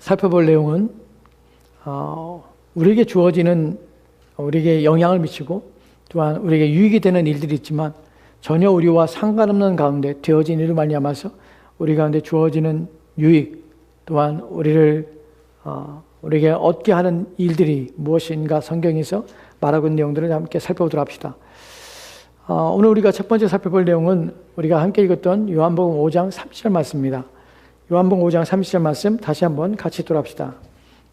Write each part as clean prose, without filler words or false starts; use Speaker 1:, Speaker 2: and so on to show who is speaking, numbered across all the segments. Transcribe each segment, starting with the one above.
Speaker 1: 살펴볼 내용은 우리에게 주어지는, 우리에게 영향을 미치고 또한 우리에게 유익이 되는 일들이 있지만 전혀 우리와 상관없는 가운데 되어진 일을 말미암아서 우리 가운데 주어지는 유익, 또한 우리에게 얻게 하는 일들이 무엇인가 성경에서 말하고 있는 내용들을 함께 살펴보도록 합시다. 오늘 우리가 첫 번째 살펴볼 내용은 우리가 함께 읽었던 요한복음 5장 30절 말씀입니다. 요한복음 5장 30절 말씀 다시 한번 같이 읽도록 합시다.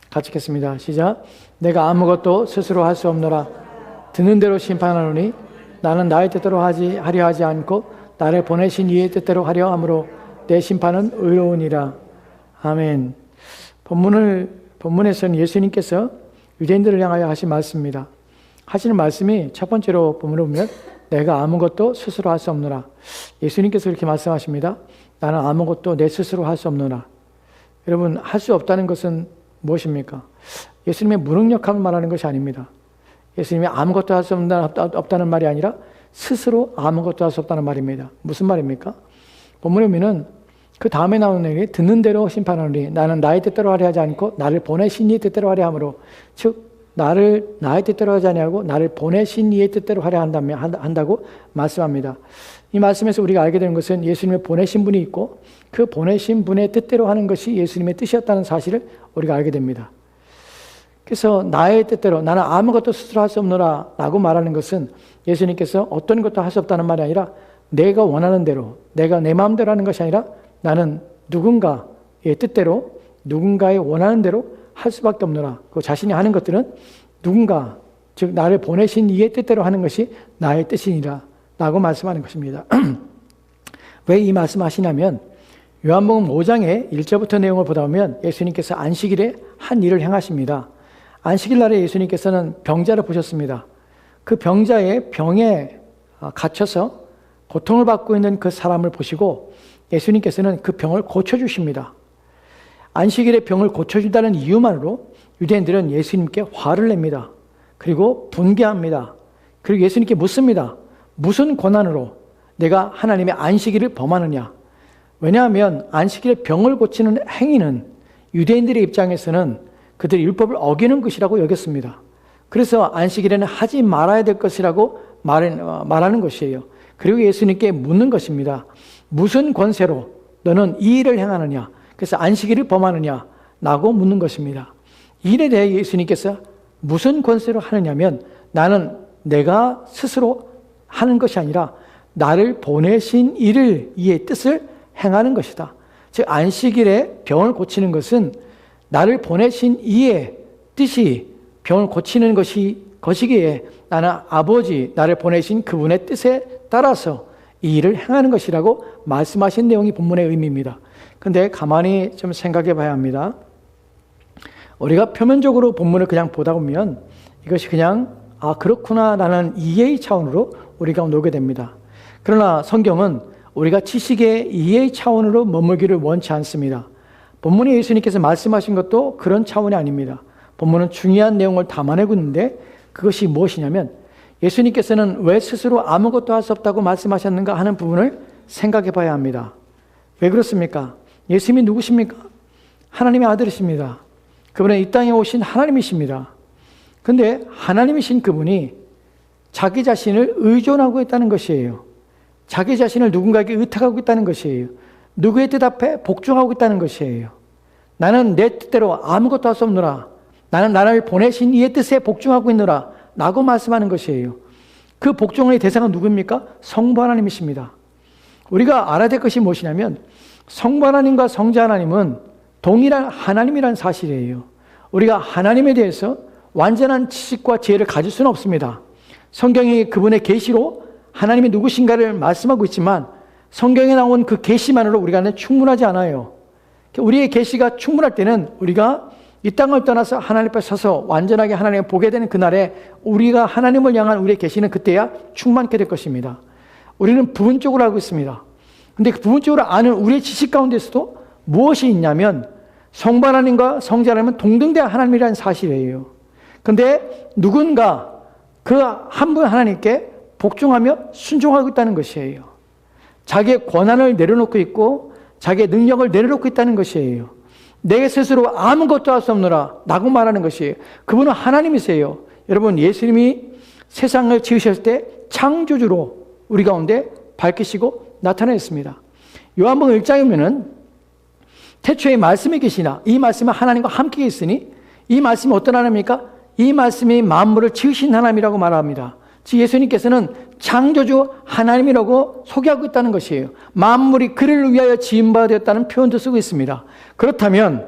Speaker 1: 같이 읽겠습니다. 시작. 내가 아무것도 스스로 할 수 없노라. 듣는 대로 심판하노니 나는 나의 뜻대로 하려 하지 않고 나를 보내신 이의 뜻대로 하려 함으로 내 심판은 의로우니라. 아멘. 본문에서는 예수님께서 유대인들을 향하여 하신 말씀입니다. 하시는 말씀이 첫 번째로 본문을 보면 내가 아무것도 스스로 할 수 없노라. 예수님께서 이렇게 말씀하십니다. 나는 아무것도 내 스스로 할 수 없노라. 여러분, 할 수 없다는 것은 무엇입니까? 예수님의 무능력함을 말하는 것이 아닙니다. 예수님이 아무것도 할 수 없다는 말이 아니라 스스로 아무것도 할 수 없다는 말입니다. 무슨 말입니까? 본문에 보면 그 다음에 나오는 내용이 듣는 대로 심판하노니 나는 나의 뜻대로 하려 하지 않고 나를 보내신 이의 뜻대로 하려 함으로, 즉 나의 뜻대로 하지 아니하고 나를 보내신 이의 뜻대로 하려 한다고 말씀합니다. 이 말씀에서 우리가 알게 되는 것은 예수님의 보내신 분이 있고 그 보내신 분의 뜻대로 하는 것이 예수님의 뜻이었다는 사실을 우리가 알게 됩니다. 그래서 나의 뜻대로, 나는 아무것도 스스로 할 수 없노라 라고 말하는 것은 예수님께서 어떤 것도 할 수 없다는 말이 아니라 내가 원하는 대로, 내가 내 마음대로 하는 것이 아니라 나는 누군가의 뜻대로, 누군가의 원하는 대로 할 수밖에 없노라. 그 자신이 하는 것들은 누군가, 즉 나를 보내신 이의 뜻대로 하는 것이 나의 뜻이니라 라고 말씀하는 것입니다. 왜 이 말씀하시냐면 요한복음 5장의 1절부터 내용을 보다 보면 예수님께서 안식일에 한 일을 행하십니다. 안식일 날에 예수님께서는 병자를 보셨습니다. 그 병자의 병에 갇혀서 고통을 받고 있는 그 사람을 보시고 예수님께서는 그 병을 고쳐주십니다. 안식일에 병을 고쳐준다는 이유만으로 유대인들은 예수님께 화를 냅니다. 그리고 분개합니다. 그리고 예수님께 묻습니다. 무슨 권한으로 내가 하나님의 안식일을 범하느냐? 왜냐하면 안식일에 병을 고치는 행위는 유대인들의 입장에서는 그들의 율법을 어기는 것이라고 여겼습니다. 그래서 안식일에는 하지 말아야 될 것이라고 말하는 것이에요. 그리고 예수님께 묻는 것입니다. 무슨 권세로 너는 이 일을 행하느냐? 그래서 안식일을 범하느냐? 라고 묻는 것입니다. 이 일에 대해 예수님께서 무슨 권세로 하느냐면 나는 내가 스스로 하는 것이 아니라 나를 보내신 이의 뜻을 행하는 것이다. 즉 안식일에 병을 고치는 것은 나를 보내신 이의 뜻이 병을 고치는 것이기에 나는 아버지, 나를 보내신 그분의 뜻에 따라서 이 일을 행하는 것이라고 말씀하신 내용이 본문의 의미입니다. 그런데 가만히 좀 생각해 봐야 합니다. 우리가 표면적으로 본문을 그냥 보다 보면 이것이 그냥 그렇구나 라는 이해의 차원으로 우리가 놓게 됩니다. 그러나 성경은 우리가 지식의 이해의 차원으로 머물기를 원치 않습니다. 본문에 예수님께서 말씀하신 것도 그런 차원이 아닙니다. 본문은 중요한 내용을 담아내고 있는데 그것이 무엇이냐면 예수님께서는 왜 스스로 아무것도 할 수 없다고 말씀하셨는가 하는 부분을 생각해 봐야 합니다. 왜 그렇습니까? 예수님이 누구십니까? 하나님의 아들이십니다. 그분은 이 땅에 오신 하나님이십니다. 그런데 하나님이신 그분이 자기 자신을 의존하고 있다는 것이에요. 자기 자신을 누군가에게 의탁하고 있다는 것이에요. 누구의 뜻 앞에 복종하고 있다는 것이에요. 나는 내 뜻대로 아무것도 할 수 없노라. 나는 나를 보내신 이의 뜻에 복종하고 있노라 라고 말씀하는 것이에요. 그 복종의 대상은 누구입니까? 성부 하나님이십니다. 우리가 알아야 될 것이 무엇이냐면 성부 하나님과 성자 하나님은 동일한 하나님이라는 사실이에요. 우리가 하나님에 대해서 완전한 지식과 지혜를 가질 수는 없습니다. 성경이 그분의 계시로 하나님이 누구신가를 말씀하고 있지만 성경에 나온 그 계시만으로 우리가 충분하지 않아요. 우리의 계시가 충분할 때는 우리가 이 땅을 떠나서 하나님 앞에 서서 완전하게 하나님을 보게 되는 그날에 우리가 하나님을 향한 우리의 계시는 그때야 충만케 될 것입니다. 우리는 부분적으로 알고 있습니다. 그런데 그 부분적으로 아는 우리의 지식 가운데서도 무엇이 있냐면 성부 하나님과 성자 하나님은 동등된 하나님이라는 사실이에요. 그런데 누군가 그 한 분 하나님께 복종하며 순종하고 있다는 것이에요. 자기의 권한을 내려놓고 있고 자기의 능력을 내려놓고 있다는 것이에요. 내 스스로 아무것도 할 수 없노라 라고 말하는 것이에요. 그분은 하나님이세요. 여러분, 예수님이 세상을 지으셨을 때 창조주로 우리 가운데 밝히시고 나타냈습니다. 요한복음 1장에 보면은 태초에 말씀이 계시나 이 말씀은 하나님과 함께 있으니 이 말씀이 어떤 하나님입니까? 이 말씀이 만물을 지으신 하나님이라고 말합니다. 즉 예수님께서는 창조주 하나님이라고 소개하고 있다는 것이에요. 만물이 그를 위하여 지음바 되었다는 표현도 쓰고 있습니다. 그렇다면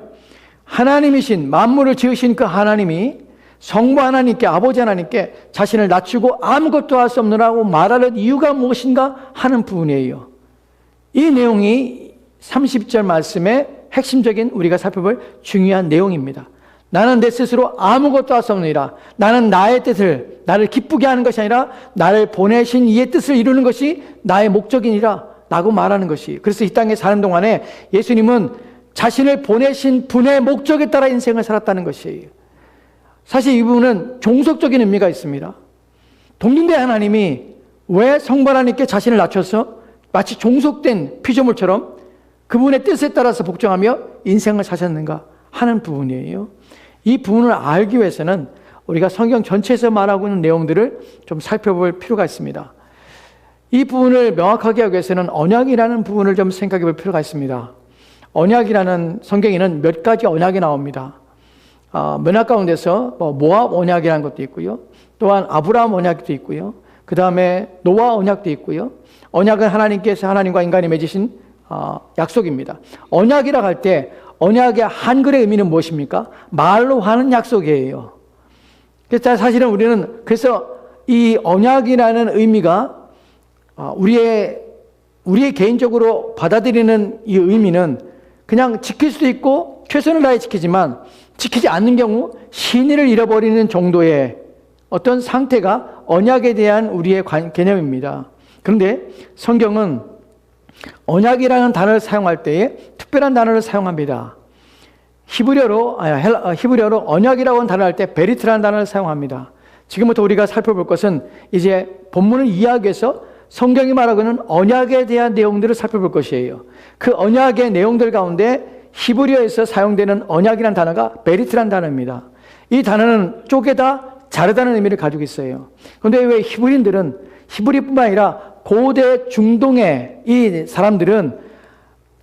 Speaker 1: 하나님이신 만물을 지으신 그 하나님이 성부 하나님께, 아버지 하나님께 자신을 낮추고 아무것도 할 수 없느라고 말하는 이유가 무엇인가 하는 부분이에요. 이 내용이 30절 말씀의 핵심적인 우리가 살펴볼 중요한 내용입니다. 나는 내 스스로 아무것도 할 수 없느니라. 나는 나의 뜻을, 나를 기쁘게 하는 것이 아니라 나를 보내신 이의 뜻을 이루는 것이 나의 목적이니라 라고 말하는 것이. 그래서 이 땅에 사는 동안에 예수님은 자신을 보내신 분의 목적에 따라 인생을 살았다는 것이에요. 사실 이 부분은 종속적인 의미가 있습니다. 동등대 하나님이 왜 성부 하나님께 자신을 낮춰서 마치 종속된 피조물처럼 그분의 뜻에 따라서 복종하며 인생을 사셨는가 하는 부분이에요. 이 부분을 알기 위해서는 우리가 성경 전체에서 말하고 있는 내용들을 좀 살펴볼 필요가 있습니다. 이 부분을 명확하게 하기 위해서는 언약이라는 부분을 좀 생각해 볼 필요가 있습니다. 언약이라는 성경에는 몇 가지 언약이 나옵니다. 언약 가운데서 모압 언약이라는 것도 있고요. 또한 아브라함 언약도 있고요. 그 다음에 노아 언약도 있고요. 언약은 하나님께서 하나님과 인간이 맺으신 약속입니다. 언약이라고 할 때 언약의 한글의 의미는 무엇입니까? 말로 하는 약속이에요. 그래서 사실은 우리는 그래서 이 언약이라는 의미가 우리의 개인적으로 받아들이는 이 의미는 그냥 지킬 수도 있고 최선을 다해 지키지만 지키지 않는 경우 신의를 잃어버리는 정도의 어떤 상태가 언약에 대한 우리의 개념입니다. 그런데 성경은 언약이라는 단어를 사용할 때에 특별한 단어를 사용합니다. 히브리어로 언약이라고 하는 단어를 할 때 베리트라는 단어를 사용합니다. 지금부터 우리가 살펴볼 것은 이제 본문을 이해하기 위해서 성경이 말하고 있는 언약에 대한 내용들을 살펴볼 것이에요. 그 언약의 내용들 가운데 히브리어에서 사용되는 언약이라는 단어가 베리트라는 단어입니다. 이 단어는 쪼개다, 자르다는 의미를 가지고 있어요. 그런데 왜 히브리뿐만 아니라 고대 중동의 이 사람들은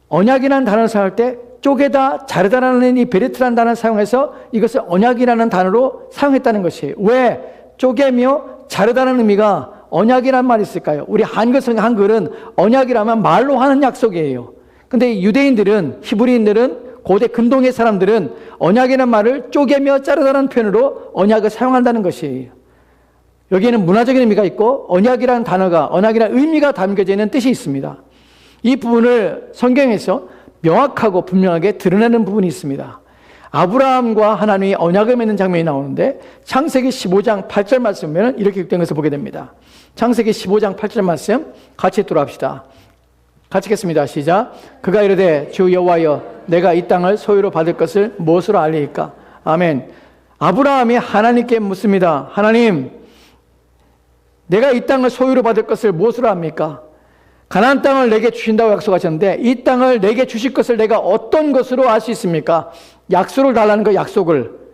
Speaker 1: 언약이라는 단어를 사용할 때 쪼개다, 자르다라는 이 베리트라는 단어를 사용해서 이것을 언약이라는 단어로 사용했다는 것이에요. 왜 쪼개며 자르다는 의미가 언약이라는 말이 있을까요? 우리 한글은 언약이라면 말로 하는 약속이에요. 근데 유대인들은, 히브리인들은, 고대 근동의 사람들은 언약이라는 말을 쪼개며 자르다는 표현으로 언약을 사용한다는 것이에요. 여기에는 문화적인 의미가 있고 언약이라는 단어가, 언약이라는 의미가 담겨져 있는 뜻이 있습니다. 이 부분을 성경에서 명확하고 분명하게 드러내는 부분이 있습니다. 아브라함과 하나님이 언약을 맺는 장면이 나오는데 창세기 15장 8절 말씀을 이렇게 기록된 것을 보게 됩니다. 창세기 15장 8절 말씀 같이 읽도록 합시다. 같이 읽겠습니다. 시작. 그가 이르되 주 여호와여 내가 이 땅을 소유로 받을 것을 무엇으로 알리이까? 아멘. 아브라함이 하나님께 묻습니다. 하나님, 내가 이 땅을 소유로 받을 것을 무엇으로 합니까? 가나안 땅을 내게 주신다고 약속하셨는데 이 땅을 내게 주실 것을 내가 어떤 것으로 알 수 있습니까? 약속을 달라는 거, 약속을.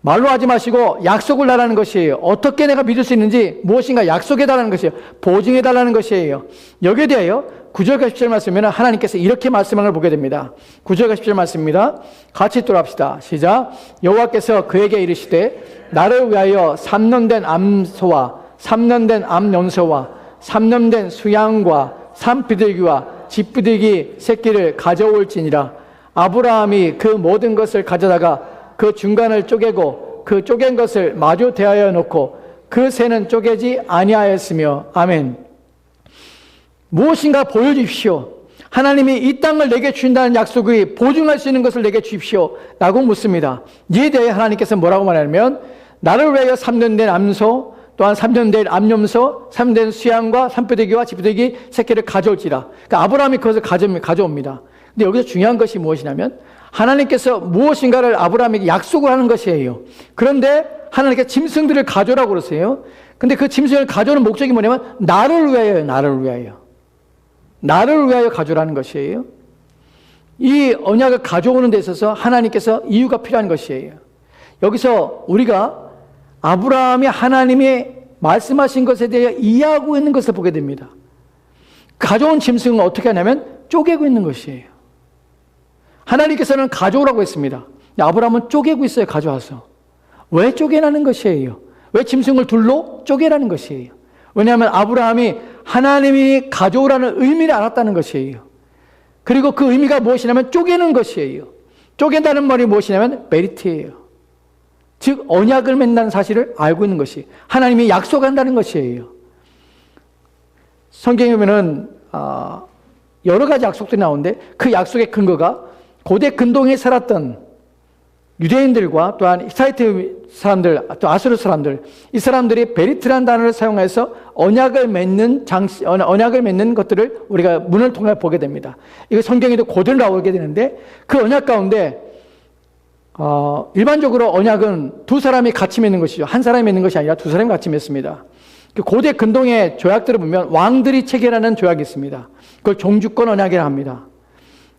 Speaker 1: 말로 하지 마시고 약속을 달라는 것이에요. 어떻게 내가 믿을 수 있는지 무엇인가 약속해 달라는 것이에요. 보증해 달라는 것이에요. 여기에 대하여 9절과 10절 말씀에는 하나님께서 이렇게 말씀한 걸 보게 됩니다. 9절과 10절 말씀입니다. 같이 읽도록 합시다. 시작. 여호와께서 그에게 이르시되 나를 위하여 3년 된 암소와 3년 된 암염소와 3년 된 수양과 산비둘기와 집비둘기 새끼를 가져올지니라. 아브라함이 그 모든 것을 가져다가 그 중간을 쪼개고 그 쪼갠 것을 마주 대하여 놓고 그 새는 쪼개지 아니하였으며. 아멘. 무엇인가 보여주십시오. 하나님이 이 땅을 내게 주신다는 약속이 보증할 수 있는 것을 내게 주십시오 라고 묻습니다. 이에 대해 하나님께서 뭐라고 말하냐면 나를 위하여 3년 된 암소 또한 3년 된 암염소 3년 된 수양과 산비둘기와 집비둘기 새끼를 가져올지라. 그러니까 아브라함이 그것을 가져옵니다. 근데 여기서 중요한 것이 무엇이냐면 하나님께서 무엇인가를 아브라함에게 약속을 하는 것이에요. 그런데 하나님께서 짐승들을 가져오라고 그러세요. 근데 그 짐승을 가져오는 목적이 뭐냐면 나를 위하여 가져오라는 것이에요. 이 언약을 가져오는 데 있어서 하나님께서 이유가 필요한 것이에요. 여기서 우리가 아브라함이 하나님이 말씀하신 것에 대해 이해하고 있는 것을 보게 됩니다. 가져온 짐승은 어떻게 하냐면 쪼개고 있는 것이에요. 하나님께서는 가져오라고 했습니다. 아브라함은 쪼개고 있어요. 가져와서. 왜 쪼개라는 것이에요? 왜 짐승을 둘로 쪼개라는 것이에요? 왜냐하면 아브라함이 하나님이 가져오라는 의미를 알았다는 것이에요. 그리고 그 의미가 무엇이냐면 쪼개는 것이에요. 쪼갠다는 말이 무엇이냐면 메리트예요. 즉 언약을 맺는다는 사실을 알고 있는 것이, 하나님이 약속한다는 것이에요. 성경에 보면은 여러 가지 약속들이 나오는데 그 약속의 근거가 고대 근동에 살았던 유대인들과 또한 히타이트 사람들, 또 아수르 사람들, 이 사람들이 베리트라는 단어를 사용해서 언약을 맺는 것들을 우리가 문을 통해 보게 됩니다. 이거 성경에도 그대로 나오게 되는데 그 언약 가운데 일반적으로 언약은 두 사람이 같이 맺는 것이죠. 한 사람이 맺는 것이 아니라 두 사람이 같이 맺습니다. 고대 근동의 조약들을 보면 왕들이 체결하는 조약이 있습니다. 그걸 종주권 언약이라 합니다.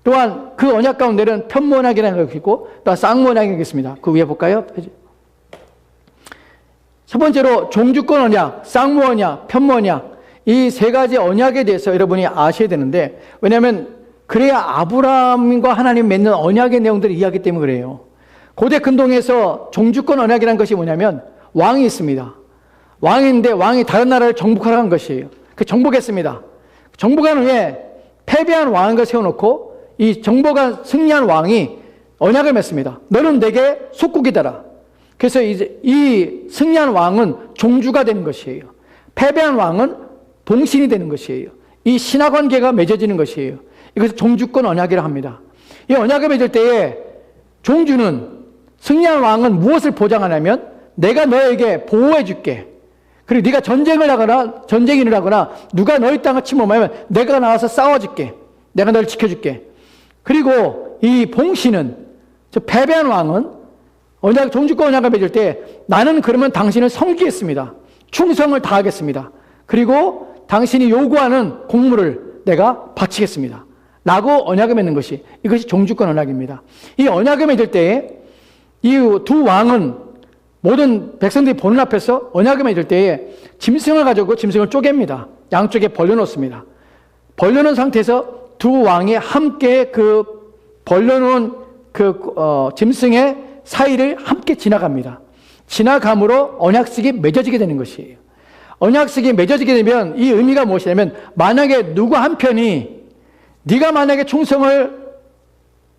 Speaker 1: 또한 그 언약 가운데는 편무 언약이라는 것이 있고 또 쌍무 언약이 있습니다. 그 위에 볼까요? 첫 번째로 종주권 언약, 쌍무 언약, 편무 언약, 이 세 가지 언약에 대해서 여러분이 아셔야 되는데, 왜냐하면 그래야 아브라함과 하나님 맺는 언약의 내용들을 이해하기 때문에 그래요. 고대 근동에서 종주권 언약이라는 것이 뭐냐면 왕이 있습니다. 왕이 있는데 왕이 다른 나라를 정복하러 간 것이에요. 그 정복했습니다. 정복한 후에 패배한 왕을 세워놓고 이 정복한 승리한 왕이 언약을 맺습니다. 너는 내게 속국이다라. 그래서 이제 이 승리한 왕은 종주가 되는 것이에요. 패배한 왕은 동신이 되는 것이에요. 이 신하관계가 맺어지는 것이에요. 이것을 종주권 언약이라 합니다. 이 언약을 맺을 때에 종주는, 승리한 왕은 무엇을 보장하냐면 내가 너에게 보호해 줄게. 그리고 네가 전쟁을 하거나 누가 너의 땅을 침범하면 내가 나와서 싸워줄게. 내가 너를 지켜줄게. 그리고 이 봉신은, 즉 패배한 왕은 종주권 언약을 맺을 때 나는 그러면 당신을 섬기겠습니다. 충성을 다하겠습니다. 그리고 당신이 요구하는 공물을 내가 바치겠습니다. 라고 언약을 맺는 것이, 이것이 종주권 언약입니다. 이 언약을 맺을 때에 이 두 왕은 모든 백성들이 보는 앞에서 언약을 맺을 때에 짐승을 가지고 짐승을 쪼갭니다. 양쪽에 벌려놓습니다. 벌려놓은 상태에서 두 왕이 함께 그 벌려놓은 짐승의 사이를 함께 지나갑니다. 지나감으로 언약식이 맺어지게 되는 것이에요. 언약식이 맺어지게 되면 이 의미가 무엇이냐면, 만약에 누구 한 편이 네가 만약에 충성을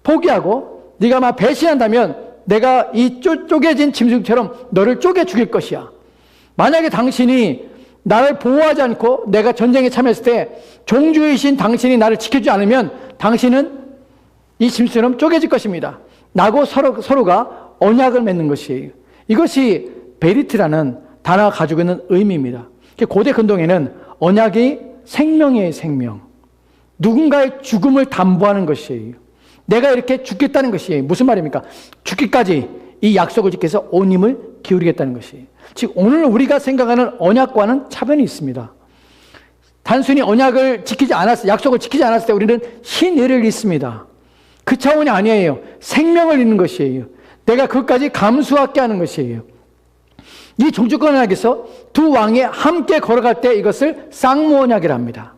Speaker 1: 포기하고 네가 막 배신한다면 내가 이 쪼개진 짐승처럼 너를 쪼개 죽일 것이야. 만약에 당신이 나를 보호하지 않고 내가 전쟁에 참여했을 때 종주이신 당신이 나를 지켜주지 않으면 당신은 이 짐승처럼 쪼개질 것입니다. 라고 서로가 언약을 맺는 것이에요. 이것이 베리트라는 단어가 가지고 있는 의미입니다. 고대 근동에는 언약이 생명이에요, 생명. 누군가의 죽음을 담보하는 것이에요. 내가 이렇게 죽겠다는 것이에요. 무슨 말입니까? 죽기까지 이 약속을 지켜서 온 힘을 기울이겠다는 것이에요. 즉 오늘 우리가 생각하는 언약과는 차변이 있습니다. 단순히 언약을 지키지 않았을, 약속을 지키지 않았을 때 우리는 신의를 잊습니다. 그 차원이 아니에요. 생명을 잃는 것이에요. 내가 그것까지 감수하게 하는 것이에요. 이 종주권 언약에서 두 왕이 함께 걸어갈 때 이것을 쌍무 언약이라 합니다.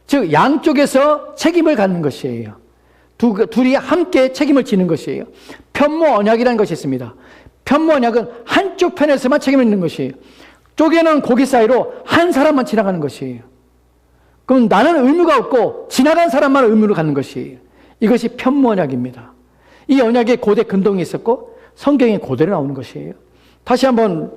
Speaker 1: 즉 양쪽에서 책임을 갖는 것이에요. 둘이 함께 책임을 지는 것이에요. 편무 언약이라는 것이 있습니다. 편무 언약은 한쪽 편에서만 책임을 있는 것이에요. 쪼개는 고기 사이로 한 사람만 지나가는 것이에요. 그럼 나는 의무가 없고 지나간 사람만 의무를 갖는 것이에요. 이것이 편무 언약입니다. 이 언약에 고대 근동이 있었고 성경에 그대로 나오는 것이에요. 다시 한번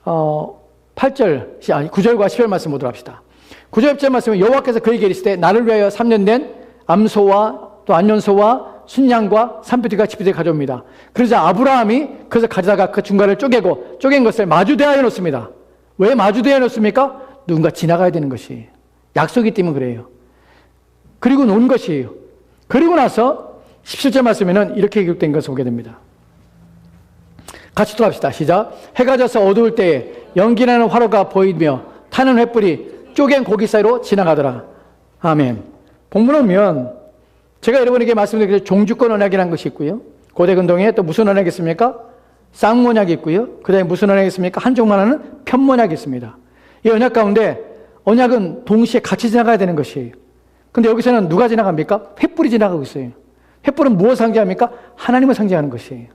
Speaker 1: 9절과 10절 말씀 보도록 합시다. 9절 10절 말씀은 여호와께서 그에게 이르시되 나를 위하여 3년 된 암소와 또 안년소와 순양과 산표들과 지피들을 가져옵니다. 그러자 아브라함이 그것을 가져다가 그 중간을 쪼갠 것을 마주대하여 놓습니다. 왜 마주대하여 놓습니까? 누군가 지나가야 되는 것이에요. 약속이기 때문에 그래요. 그리고 놓은 것이에요. 그리고 나서 17절 말씀에는 이렇게 기록된 것을 보게 됩니다. 같이 또 합시다. 시작. 해가 져서 어두울 때에 연기나는 화로가 보이며 타는 횃불이 쪼갠 고기 사이로 지나가더라. 아멘. 본문을 보면 제가 여러분에게 말씀드린 종주권 언약이라는 것이 있고요. 고대 근동에 또 무슨 언약이 있습니까? 쌍언약이 있고요. 그 다음에 무슨 언약이 있습니까? 한쪽만 하는 편언약이 있습니다. 이 언약 가운데 언약은 동시에 같이 지나가야 되는 것이에요. 근데 여기서는 누가 지나갑니까? 횃불이 지나가고 있어요. 횃불은 무엇을 상징합니까? 하나님을 상징하는 것이에요.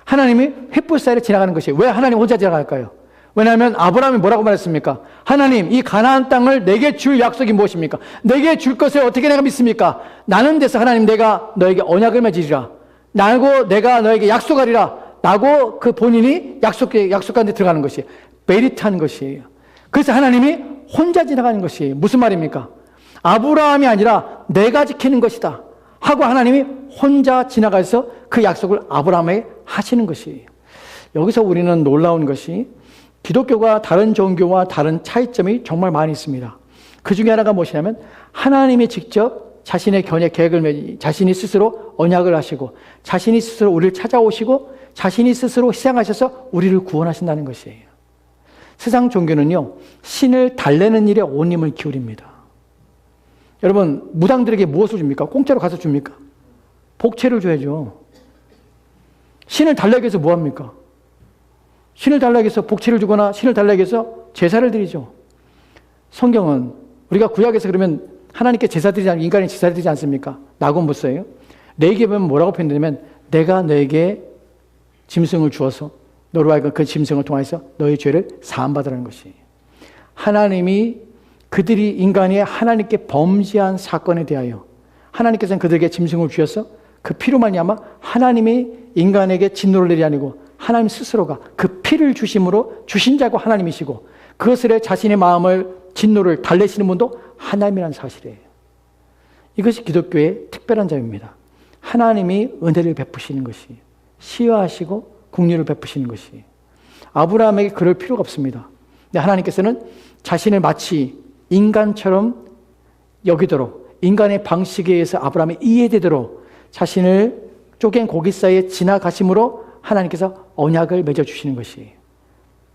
Speaker 1: 하나님이 횃불 사이를 지나가는 것이에요. 왜 하나님 혼자 지나갈까요? 왜냐하면 아브라함이 뭐라고 말했습니까? 하나님, 이 가나안 땅을 내게 줄 약속이 무엇입니까? 내게 줄 것을 어떻게 내가 믿습니까? 나는 데서 하나님, 내가 너에게 언약을 맺으리라. 나고 내가 너에게 약속하리라. 라고 그 본인이 약속한 데 들어가는 것이에요. 메리트하는 것이에요. 그래서 하나님이 혼자 지나가는 것이에요. 무슨 말입니까? 아브라함이 아니라 내가 지키는 것이다 하고 하나님이 혼자 지나가서 그 약속을 아브라함에게 하시는 것이에요. 여기서 우리는 놀라운 것이 기독교가 다른 종교와 다른 차이점이 정말 많이 있습니다. 그 중에 하나가 무엇이냐면 하나님이 직접 자신의 계획을 자신이 스스로 언약을 하시고 자신이 스스로 우리를 찾아오시고 자신이 스스로 희생하셔서 우리를 구원하신다는 것이에요. 세상 종교는요, 신을 달래는 일에 온 힘을 기울입니다. 여러분, 무당들에게 무엇을 줍니까? 공짜로 가서 줍니까? 복채를 줘야죠. 신을 달래기 위해서 뭐 합니까? 신을 달래기 위해서 복채를 주거나 신을 달래기 위해서 제사를 드리죠. 성경은 우리가 구약에서 그러면 하나님께 제사 드리지 않고 인간이 제사 드리지 않습니까? 낙원 못 써요. 레위기에 보면 뭐라고 표현되냐면 내가 너에게 짐승을 주어서 너로 하여금 그 짐승을 통해서 너의 죄를 사함받으라는 것이. 하나님이 그들이 인간이 하나님께 범죄한 사건에 대하여 하나님께서는 그들에게 짐승을 주셔서 그 피로 말미암아 하나님이 인간에게 진노를 내리 아니고 하나님 스스로가 그 피를 주심으로 주신 자고 하나님이시고 그것을 자신의 마음을 진노를 달래시는 분도 하나님이라는 사실이에요. 이것이 기독교의 특별한 점입니다. 하나님이 은혜를 베푸시는 것이 시화하시고 긍휼을 베푸시는 것이. 아브라함에게 그럴 필요가 없습니다. 근데 하나님께서는 자신을 마치 인간처럼 여기도록 인간의 방식에 의해서 아브라함이 이해되도록 자신을 쪼갠 고기 사이에 지나가심으로 하나님께서 언약을 맺어주시는 것이.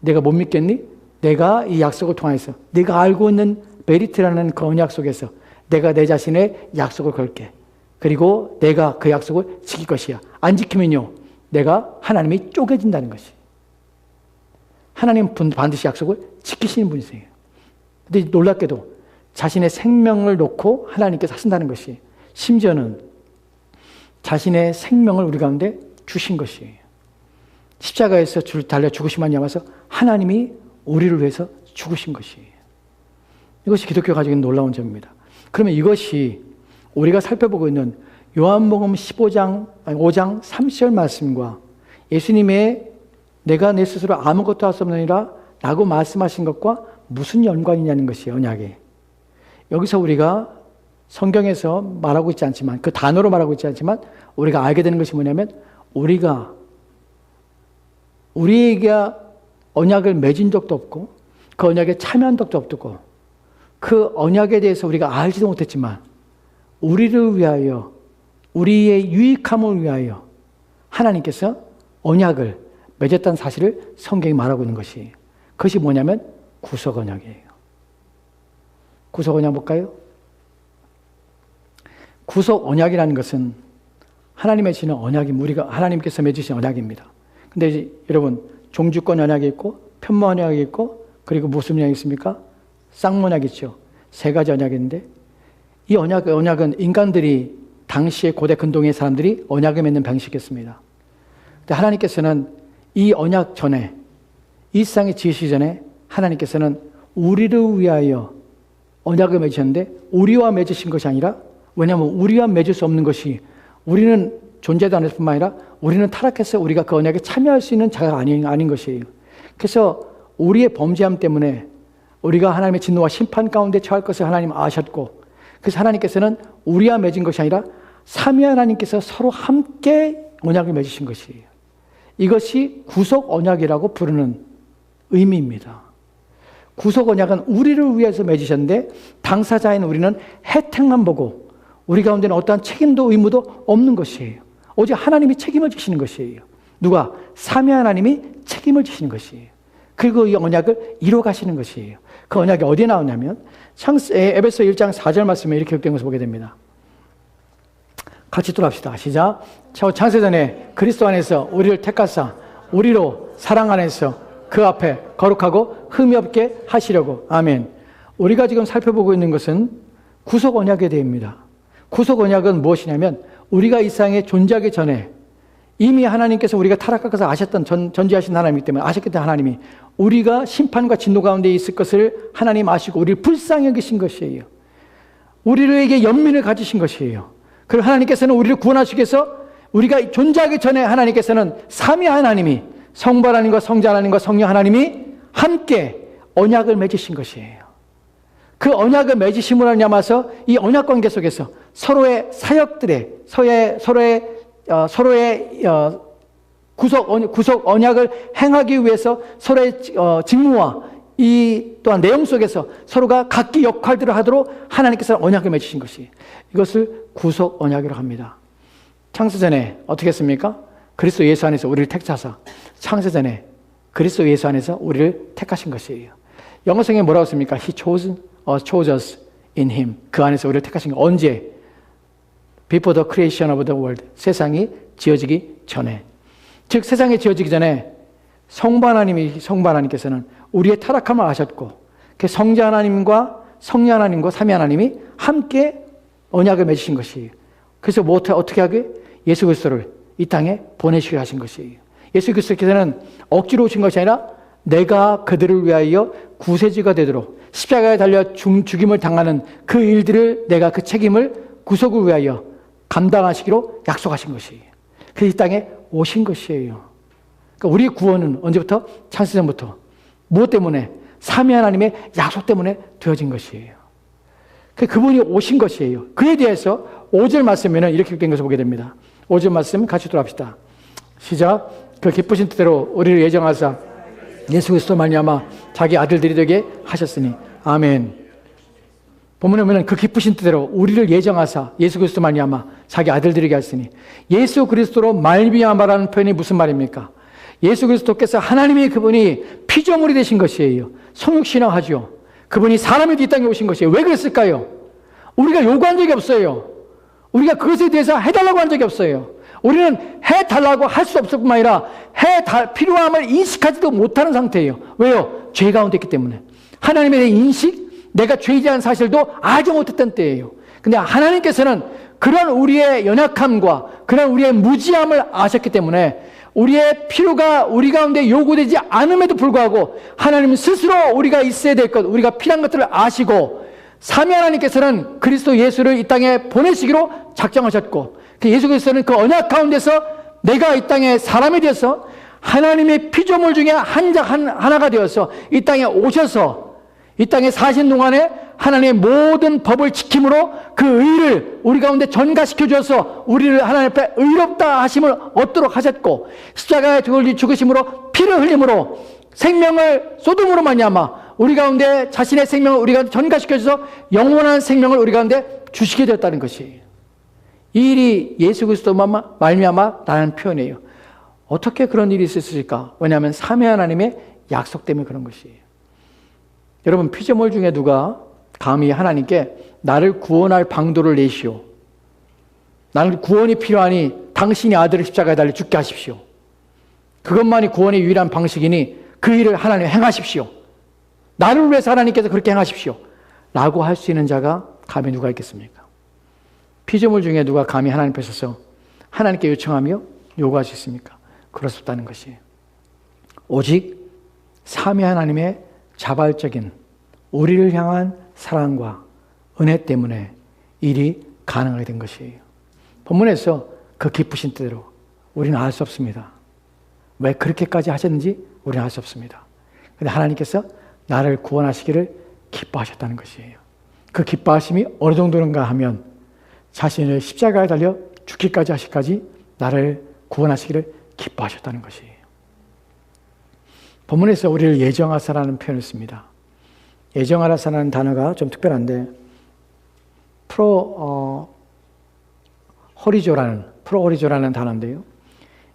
Speaker 1: 내가 못 믿겠니? 내가 이 약속을 통해서 네가 알고 있는 메리트라는 그 언약 속에서 내가 내 자신의 약속을 걸게. 그리고 내가 그 약속을 지킬 것이야. 안 지키면요, 내가 하나님이 쪼개진다는 것이. 하나님은 반드시 약속을 지키시는 분이세요. 근데 놀랍게도 자신의 생명을 놓고 하나님께서 하신다는 것이, 심지어는 자신의 생명을 우리 가운데 주신 것이에요. 십자가에서 달려 죽으심만 남아서 하나님이 우리를 위해서 죽으신 것이에요. 이것이 기독교가 가지고 있는 놀라운 점입니다. 그러면 이것이 우리가 살펴보고 있는 요한복음 5장 30절 말씀과 예수님의 내가 내 스스로 아무것도 할 수 없느니라 라고 말씀하신 것과 무슨 연관이냐는 것이에요. 언약에. 여기서 우리가 성경에서 말하고 있지 않지만, 그 단어로 말하고 있지 않지만 우리가 알게 되는 것이 뭐냐면, 우리에게 언약을 맺은 적도 없고 그 언약에 참여한 적도 없고 그 언약에 대해서 우리가 알지도 못했지만 우리를 위하여, 우리의 유익함을 위하여 하나님께서 언약을 맺었다는 사실을 성경이 말하고 있는 것이, 그것이 뭐냐면 구속 언약이에요. 구속 언약 볼까요? 구속 언약이라는 것은 하나님의 주시는 언약이, 우리가 하나님께서 맺으신 언약입니다. 근데 이제 여러분, 종주권 언약이 있고 편모 언약이 있고 그리고 무슨 언약이 있습니까? 쌍모 언약이 있죠. 세 가지 언약이 있는데 이 언약은 인간들이 당시의 고대 근동의 사람들이 언약을 맺는 방식이었습니다. 근데 하나님께서는 이 언약 전에, 이 세상에 지으시기 전에 하나님께서는 우리를 위하여 언약을 맺으셨는데 우리와 맺으신 것이 아니라, 왜냐하면 우리와 맺을 수 없는 것이, 우리는 존재도 않을 뿐만 아니라 우리는 타락해서 우리가 그 언약에 참여할 수 있는 자가 아닌 것이에요. 그래서 우리의 범죄함 때문에 우리가 하나님의 진노와 심판 가운데 처할 것을 하나님 아셨고, 그래서 하나님께서는 우리와 맺은 것이 아니라 삼위 하나님께서 서로 함께 언약을 맺으신 것이에요. 이것이 구속 언약이라고 부르는 의미입니다. 구속 언약은 우리를 위해서 맺으셨는데 당사자인 우리는 혜택만 보고 우리 가운데는 어떠한 책임도 의무도 없는 것이에요. 오직 하나님이 책임을 지시는 것이에요. 누가? 삼위 하나님이 책임을 지시는 것이에요. 그리고 이 언약을 이뤄 가시는 것이에요. 그 언약이 어디에 나오냐면 에베소 1장 4절 말씀에 이렇게 기록된 것을 보게 됩니다. 같이 돌아합시다. 시작. 창세전에 그리스도 안에서 우리를 택하사 우리로 사랑 안에서 그 앞에 거룩하고 흠이 없게 하시려고. 아멘. 우리가 지금 살펴보고 있는 것은 구속 언약에 대해입니다. 구속 언약은 무엇이냐면 우리가 이 세상에 존재하기 전에 이미 하나님께서 우리가 타락할 것을 아셨던 전지하신 하나님이기 때문에 아셨기 때문에 하나님이 우리가 심판과 진노 가운데 있을 것을 하나님 아시고 우리를 불쌍히 여기신 것이에요. 우리에게 연민을 가지신 것이에요. 그리고 하나님께서는 우리를 구원하시기 위해서 우리가 존재하기 전에 하나님께서는 삼위 하나님이 성부 하나님과 성자 하나님과 성령 하나님이 함께 언약을 맺으신 것이에요. 그 언약을 맺으심으로 말미암아서 이 언약 관계 속에서 서로의 사역들의 서로의 구속 언약을 행하기 위해서 서로의 직무와 이 또한 내용 속에서 서로가 각기 역할들을 하도록 하나님께서 언약을 맺으신 것이 이것을 구속 언약이라고 합니다. 창세전에 어떻게 했습니까? 그리스도 예수 안에서 우리를 택하사 창세전에 그리스도 예수 안에서 우리를 택하신 것이에요. 영어성에 뭐라고 씁니까? He chose us in Him. 그 안에서 우리를 택하신 거. 언제? Before the creation of the world. 세상이 지어지기 전에. 즉 세상이 지어지기 전에 성부 하나님께서는 우리의 타락함을 아셨고 그 성자 하나님과 성령 하나님과 삼위 하나님이 함께 언약을 맺으신 것이에요. 그래서 어떻게 하게? 예수 그리스도를 이 땅에 보내시게 하신 것이에요. 예수 그리스도께서는 억지로 오신 것이 아니라 내가 그들을 위하여 구세주가 되도록 십자가에 달려 죽임을 당하는 그 일들을 내가 그 책임을 구속을 위하여 감당하시기로 약속하신 것이에요. 그래서 이 땅에 오신 것이에요. 그러니까 우리의 구원은 언제부터? 창세전부터. 무엇 때문에? 삼위 하나님의 약속 때문에 되어진 것이에요. 그분이 오신 것이에요. 그에 대해서 5절 말씀에는 이렇게 된 것을 보게 됩니다. 5절 말씀 같이 돌아갑시다. 시작. 그 기쁘신 뜻대로 우리를 예정하사 예수 그리스도 말미암아 자기 아들들이 되게 하셨으니. 아멘. 본문에 보면 그 기쁘신 뜻대로 우리를 예정하사 예수 그리스도 말미암아 자기 아들들에게 하셨으니. 예수 그리스도로 말미암아라는 표현이 무슨 말입니까? 예수 그리스도께서 하나님이 그분이 피조물이 되신 것이에요. 성육신앙하죠. 그분이 사람이 이 땅에 오신 것이에요. 왜 그랬을까요? 우리가 요구한 적이 없어요. 우리가 그것에 대해서 해달라고 한 적이 없어요. 우리는 해달라고 할 수 없을 뿐만 아니라 필요함을 인식하지도 못하는 상태예요. 왜요? 죄 가운데 있기 때문에. 하나님에 대한 인식, 내가 죄지한 사실도 알지 못했던 때예요. 근데 하나님께서는 그런 우리의 연약함과 그런 우리의 무지함을 아셨기 때문에 우리의 필요가 우리 가운데 요구되지 않음에도 불구하고 하나님 스스로 우리가 있어야 될 것, 우리가 필요한 것들을 아시고 삼위 하나님께서는 그리스도 예수를 이 땅에 보내시기로 작정하셨고 그 예수 그리스도는 그 언약 가운데서 내가 이 땅에 사람이 되어서 하나님의 피조물 중에 하나가 되어서 이 땅에 오셔서 이 땅에 사신 동안에 하나님의 모든 법을 지킴으로 그 의를 우리 가운데 전가시켜 주어서 우리를 하나님 앞에 의롭다 하심을 얻도록 하셨고 십자가에 죽으심으로 피를 흘림으로 생명을 쏟음으로 말미암아 우리 가운데 자신의 생명을 우리 가운데 전가시켜 주어서 영원한 생명을 우리 가운데 주시게 되었다는 것이에요. 이 일이 예수 그리스도만 말미암아라는 표현이에요. 어떻게 그런 일이 있었을까? 왜냐하면 삼위 하나님의 약속 때문에 그런 것이에요. 여러분 피조물 중에 누가 감히 하나님께 나를 구원할 방도를 내시오. 나는 구원이 필요하니 당신이 아들을 십자가에 달려 죽게 하십시오. 그것만이 구원의 유일한 방식이니 그 일을 하나님 행하십시오. 나를 위해서 하나님께서 그렇게 행하십시오. 라고 할 수 있는 자가 감히 누가 있겠습니까? 피조물 중에 누가 감히 하나님 앞에 서서 하나님께 요청하며 요구할 수 있습니까? 그럴 수 없다는 것이에요. 오직 삼위 하나님의 자발적인 우리를 향한 사랑과 은혜 때문에 일이 가능하게 된 것이에요. 본문에서 그 기쁘신 뜻대로 우리는 알 수 없습니다. 왜 그렇게까지 하셨는지 우리는 알 수 없습니다. 그런데 하나님께서 나를 구원하시기를 기뻐하셨다는 것이에요. 그 기뻐하심이 어느 정도인가 하면 자신을 십자가에 달려 죽기까지 하시기까지 나를 구원하시기를 기뻐하셨다는 것이에요. 본문에서 우리를 예정하사라는 표현을 씁니다. 예정하라사라는 단어가 좀 특별한데 프로호리조라는 단어인데요.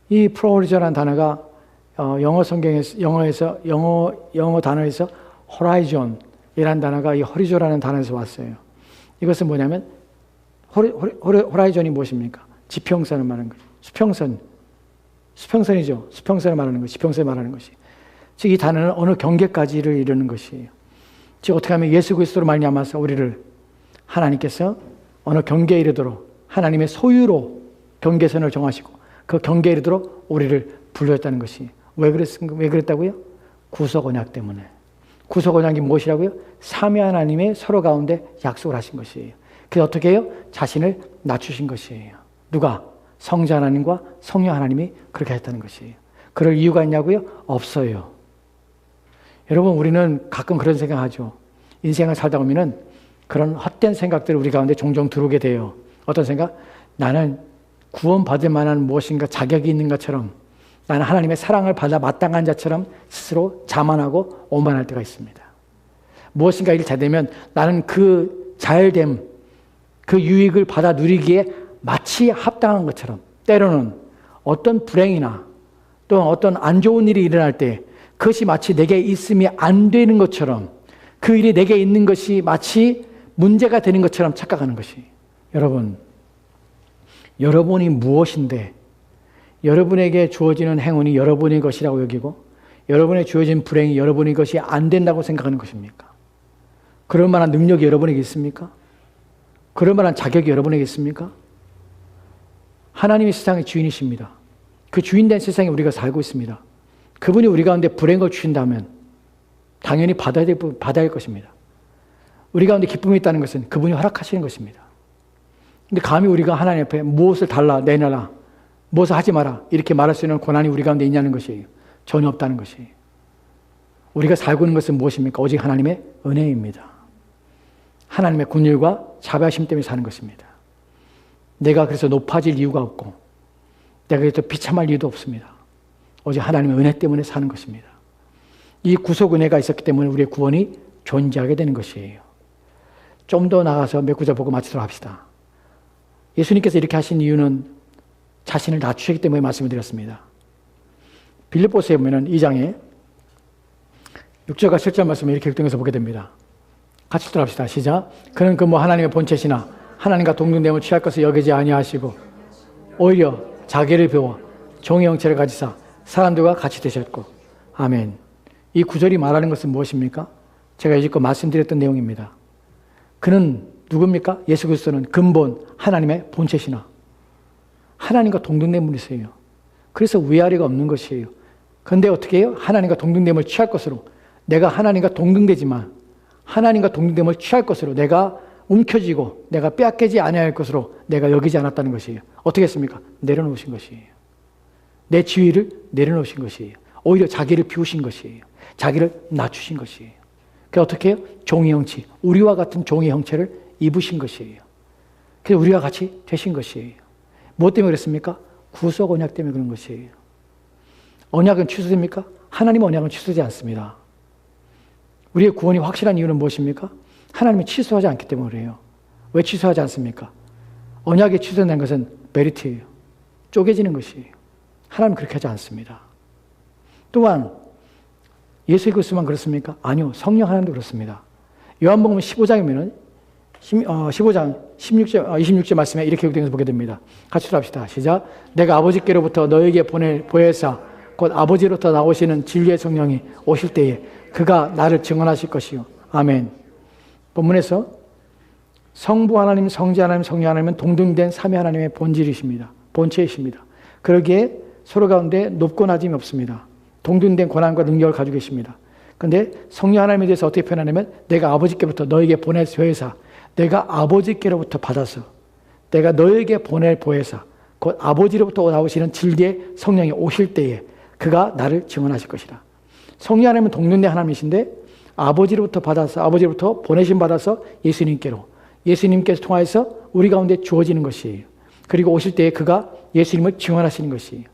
Speaker 1: 이 프로호리조라는 단어가 영어 단어에서 호라이존이라는 단어가 이 호리조라는 단어에서 왔어요. 이것은 뭐냐면 호라이존이 무엇입니까? 지평선을 말하는 거죠. 수평선이죠. 수평선을 말하는 것이, 지평선을 말하는 것이. 즉 이 단어는 어느 경계까지를 이루는 것이에요. 즉 어떻게 하면 예수 그리스도로 말미암아서 우리를 하나님께서 어느 경계에 이르도록 하나님의 소유로 경계선을 정하시고 그 경계에 이르도록 우리를 불러줬다는 것이. 왜 그랬다고요? 구속 언약 때문에. 구속 언약이 무엇이라고요? 삼위 하나님의 서로 가운데 약속을 하신 것이에요. 그래서 어떻게 해요? 자신을 낮추신 것이에요. 누가? 성자 하나님과 성령 하나님이 그렇게 했다는 것이에요. 그럴 이유가 있냐고요? 없어요. 여러분, 우리는 가끔 그런 생각하죠. 인생을 살다 보면은 그런 헛된 생각들이 우리 가운데 종종 들어오게 돼요. 어떤 생각? 나는 구원받을 만한 무엇인가 자격이 있는 것처럼, 나는 하나님의 사랑을 받아 마땅한 자처럼 스스로 자만하고 오만할 때가 있습니다. 무엇인가 일을 잘 되면 나는 그 잘됨, 그 유익을 받아 누리기에 마치 합당한 것처럼, 때로는 어떤 불행이나 또는 어떤 안 좋은 일이 일어날 때 그것이 마치 내게 있음이 안 되는 것처럼, 그 일이 내게 있는 것이 마치 문제가 되는 것처럼 착각하는 것이. 여러분, 여러분이 무엇인데 여러분에게 주어지는 행운이 여러분의 것이라고 여기고 여러분에 주어진 불행이 여러분의 것이 안 된다고 생각하는 것입니까? 그럴 만한 능력이 여러분에게 있습니까? 그럴 만한 자격이 여러분에게 있습니까? 하나님이 세상의 주인이십니다. 그 주인된 세상에 우리가 살고 있습니다. 그분이 우리 가운데 불행을 주신다면 당연히 받아야 할 것입니다. 우리 가운데 기쁨이 있다는 것은 그분이 허락하시는 것입니다. 근데 감히 우리가 하나님 앞에 무엇을 달라, 내놔라, 무엇을 하지 마라 이렇게 말할 수 있는 권한이 우리 가운데 있냐는 것이에요. 전혀 없다는 것이에요. 우리가 살고 있는 것은 무엇입니까? 오직 하나님의 은혜입니다. 하나님의 긍휼과 자비하심 때문에 사는 것입니다. 내가 그래서 높아질 이유가 없고 내가 그래서 비참할 이유도 없습니다. 오직 하나님의 은혜 때문에 사는 것입니다. 이 구속 은혜가 있었기 때문에 우리의 구원이 존재하게 되는 것이에요. 좀 더 나가서 몇 구절 보고 마치도록 합시다. 예수님께서 이렇게 하신 이유는 자신을 낮추셨기 때문에 말씀을 드렸습니다. 빌립보서에 보면 2장에 6절과 7절 말씀을 이렇게 격동해서 보게 됩니다. 같이 읽도록 합시다. 시작. 그는 그 하나님의 본체시나 하나님과 동등됨을 취할 것을 여기지 아니하시고 오히려 자기를 비워 종의 형체를 가지사 사람들과 같이 되셨고. 아멘. 이 구절이 말하는 것은 무엇입니까? 제가 이제껏 말씀드렸던 내용입니다. 그는 누굽니까? 예수 그리스도는 근본 하나님의 본체시나 하나님과 동등된 분이세요. 그래서 위아래가 없는 것이에요. 그런데 어떻게 해요? 하나님과 동등됨을 취할 것으로, 내가 하나님과 동등되지만 하나님과 동등됨을 취할 것으로 내가 움켜쥐고 내가 빼앗기지 아니할 것으로 내가 여기지 않았다는 것이에요. 어떻게 했습니까? 내려놓으신 것이에요. 내 지위를 내려놓으신 것이에요. 오히려 자기를 비우신 것이에요. 자기를 낮추신 것이에요. 그래서 어떻게 해요? 종의 형체, 우리와 같은 종의 형체를 입으신 것이에요. 그래서 우리와 같이 되신 것이에요. 무엇 때문에 그랬습니까? 구속 언약 때문에 그런 것이에요. 언약은 취소됩니까? 하나님의 언약은 취소되지 않습니다. 우리의 구원이 확실한 이유는 무엇입니까? 하나님이 취소하지 않기 때문에 그래요. 왜 취소하지 않습니까? 언약이 취소된 것은 메리트예요. 쪼개지는 것이에요. 하나님은 그렇게 하지 않습니다. 또한 예수 그리스도만 그렇습니까? 아니요. 성령 하나님도 그렇습니다. 요한복음 15장이면은 15장 26절 말씀에 이렇게 기록되어서 보게 됩니다. 같이 합시다. 시작. 내가 아버지께로부터 너에게 보낼 보혜사 곧 아버지로부터 나오시는 진리의 성령이 오실 때에 그가 나를 증언하실 것이요. 아멘. 본문에서 성부 하나님, 성자 하나님, 성령 하나님은 동등된 삼위 하나님의 본질이십니다. 본체이십니다. 그러기에 서로 가운데 높고 낮음이 없습니다. 동등된 권한과 능력을 가지고 계십니다. 그런데 성령 하나님에 대해서 어떻게 표현하냐면 내가 아버지께로부터 너에게 보낼 보혜사, 내가 아버지께로부터 받아서 내가 너에게 보낼 보혜사 곧 아버지로부터 나오시는 진리의 성령이 오실 때에 그가 나를 증언하실 것이라. 성령 하나님은 동등된 하나님이신데 아버지로부터 받아서 아버지로부터 보내심 받아서 예수님께서 통하여서 우리 가운데 주어지는 것이에요. 그리고 오실 때에 그가 예수님을 증언하시는 것이에요.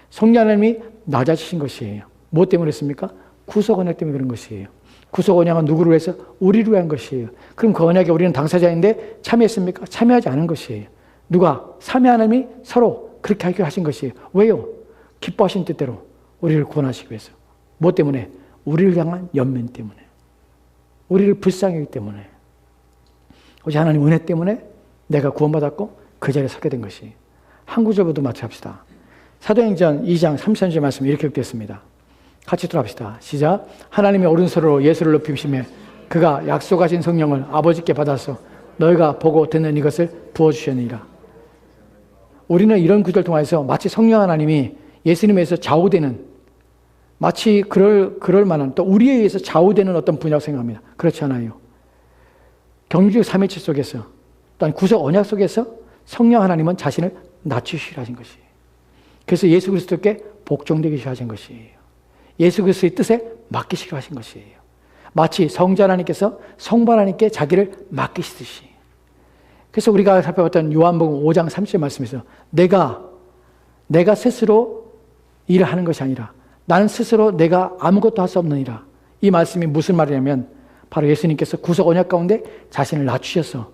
Speaker 1: 성령 하나님이 낮아지신 것이에요. 무엇 때문에 그랬습니까? 구속 언약 때문에 그런 것이에요. 구속 언약은 누구를 위해서? 우리를 위한 것이에요. 그럼 그 언약에 우리는 당사자인데 참여했습니까? 참여하지 않은 것이에요. 누가? 삼위 하나님이 서로 그렇게 하기로 하신 것이에요. 왜요? 기뻐하신 뜻대로 우리를 구원하시기 위해서. 무엇 때문에? 우리를 향한 연민 때문에. 우리를 불쌍히 하기 때문에. 오직 하나님 은혜 때문에 내가 구원받았고 그 자리에 서게 된 것이에요. 한 구절부터 마치합시다. 사도행전 2장 33절 말씀 이렇게 기록되었습니다. 같이 들어갑시다. 시작. 하나님의 오른손으로 예수를 높이시며 그가 약속하신 성령을 아버지께 받아서 너희가 보고 듣는 이것을 부어주셨느니라. 우리는 이런 구절 통해서 마치 성령 하나님이 예수님에서 좌우되는, 마치 그럴 만한, 또 우리에 의해서 좌우되는 어떤 분야라고 생각합니다. 그렇지 않아요. 경주의 삼위일체 속에서, 또한 구속 언약 속에서 성령 하나님은 자신을 낮추시려 하신 것이에요. 그래서 예수 그리스도께 복종되기 하신 것이에요. 예수 그리스도의 뜻에 맡기시려 하신 것이에요. 마치 성자 하나님께서 성부 하나님께 자기를 맡기시듯이. 그래서 우리가 살펴봤던 요한복음 5장 30절 말씀에서 내가 스스로 일을 하는 것이 아니라 나는 스스로 내가 아무것도 할 수 없느니라. 이 말씀이 무슨 말이냐면 바로 예수님께서 구속 언약 가운데 자신을 낮추셔서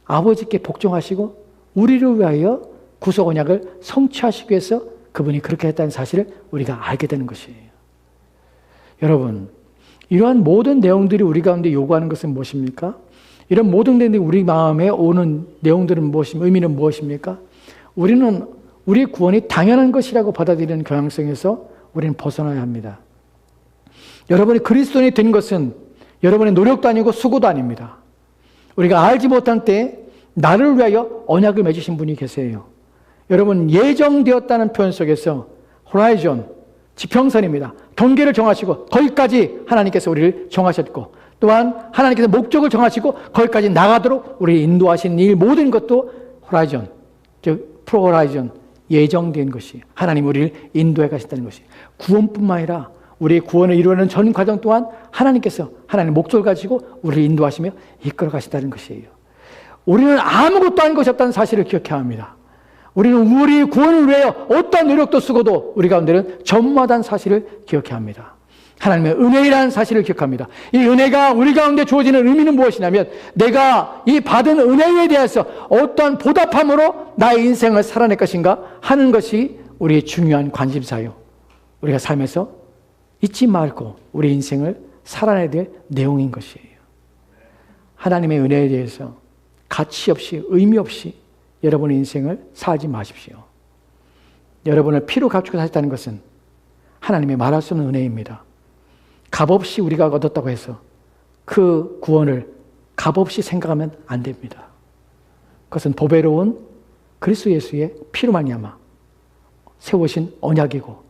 Speaker 1: 아버지께 복종하시고 우리를 위하여 구속 언약을 성취하시기 위해서 그분이 그렇게 했다는 사실을 우리가 알게 되는 것이에요. 여러분, 이러한 모든 내용들이 우리 가운데 요구하는 것은 무엇입니까? 이런 모든 내용들이 우리 마음에 오는 내용들은 무엇입니까? 의미는 무엇입니까? 우리는 우리의 구원이 당연한 것이라고 받아들이는 경향성에서 우리는 벗어나야 합니다. 여러분이 그리스도인이 된 것은 여러분의 노력도 아니고 수고도 아닙니다. 우리가 알지 못한 때에 나를 위하여 언약을 맺으신 분이 계세요. 여러분, 예정되었다는 표현 속에서 호라이존, 지평선입니다. 경계를 정하시고 거기까지 하나님께서 우리를 정하셨고, 또한 하나님께서 목적을 정하시고 거기까지 나가도록 우리를 인도하신 일 모든 것도 호라이존, 즉 프로호라이존, 예정된 것이 하나님 우리를 인도해 가신다는 것이, 구원뿐만 아니라 우리의 구원을 이루는 전 과정 또한 하나님께서 하나님의 목적을 가지고 우리를 인도하시며 이끌어 가신다는 것이에요. 우리는 아무것도 아닌 것이 없다는 사실을 기억해야 합니다. 우리는 우리 구원을 위하여 어떠한 노력도 쓰고도 우리 가운데는 전무하다는 사실을 기억해야 합니다. 하나님의 은혜라는 사실을 기억합니다. 이 은혜가 우리 가운데 주어지는 의미는 무엇이냐면 내가 이 받은 은혜에 대해서 어떠한 보답함으로 나의 인생을 살아낼 것인가 하는 것이 우리의 중요한 관심사요. 우리가 삶에서 잊지 말고 우리 인생을 살아내야 될 내용인 것이에요. 하나님의 은혜에 대해서 가치 없이 의미 없이 여러분의 인생을 살지 마십시오. 여러분을 피로 감추고 사셨다는 것은 하나님의 말할 수 없는 은혜입니다. 값없이 우리가 얻었다고 해서 그 구원을 값없이 생각하면 안 됩니다. 그것은 보배로운 그리스도 예수의 피로 말미암아 세우신 언약이고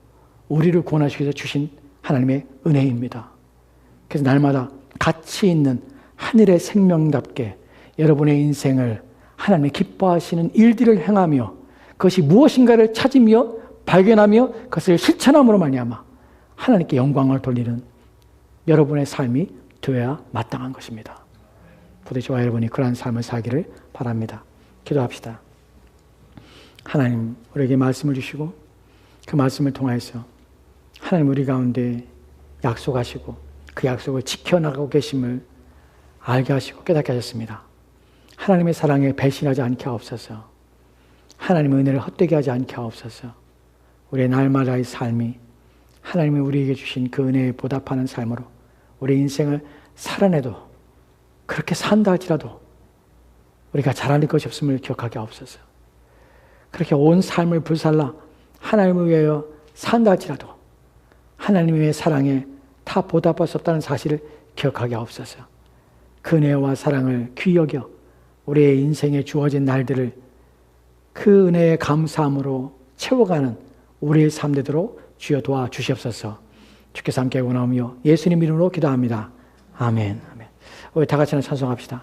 Speaker 1: 우리를 구원하시기 위해서 주신 하나님의 은혜입니다. 그래서 날마다 가치 있는 하늘의 생명답게 여러분의 인생을 하나님의 기뻐하시는 일들을 행하며 그것이 무엇인가를 찾으며 발견하며 그것을 실천함으로 말미암아 하나님께 영광을 돌리는 여러분의 삶이 되어야 마땅한 것입니다. 부디 저와 여러분이 그러한 삶을 살기를 바랍니다. 기도합시다. 하나님, 우리에게 말씀을 주시고 그 말씀을 통해서 하나님 우리 가운데 약속하시고 그 약속을 지켜나가고 계심을 알게 하시고 깨닫게 하셨습니다. 하나님의 사랑에 배신하지 않게 하옵소서. 하나님의 은혜를 헛되게 하지 않게 하옵소서. 우리의 날마다의 삶이 하나님이 우리에게 주신 그 은혜에 보답하는 삶으로 우리 인생을 살아내도 그렇게 산다 할지라도 우리가 잘할 것이 없음을 기억하게 하옵소서. 그렇게 온 삶을 불살라 하나님을 위하여 산다 할지라도 하나님의 사랑에 다 보답할 수 없다는 사실을 기억하게 하옵소서. 그 은혜와 사랑을 귀히 여겨 우리의 인생에 주어진 날들을 그 은혜의 감사함으로 채워가는 우리의 삶 되도록 주여 도와주시옵소서. 주께서 함께 원하오며 예수님 이름으로 기도합니다. 아멘. 아멘. 우리 다 같이 찬송합시다.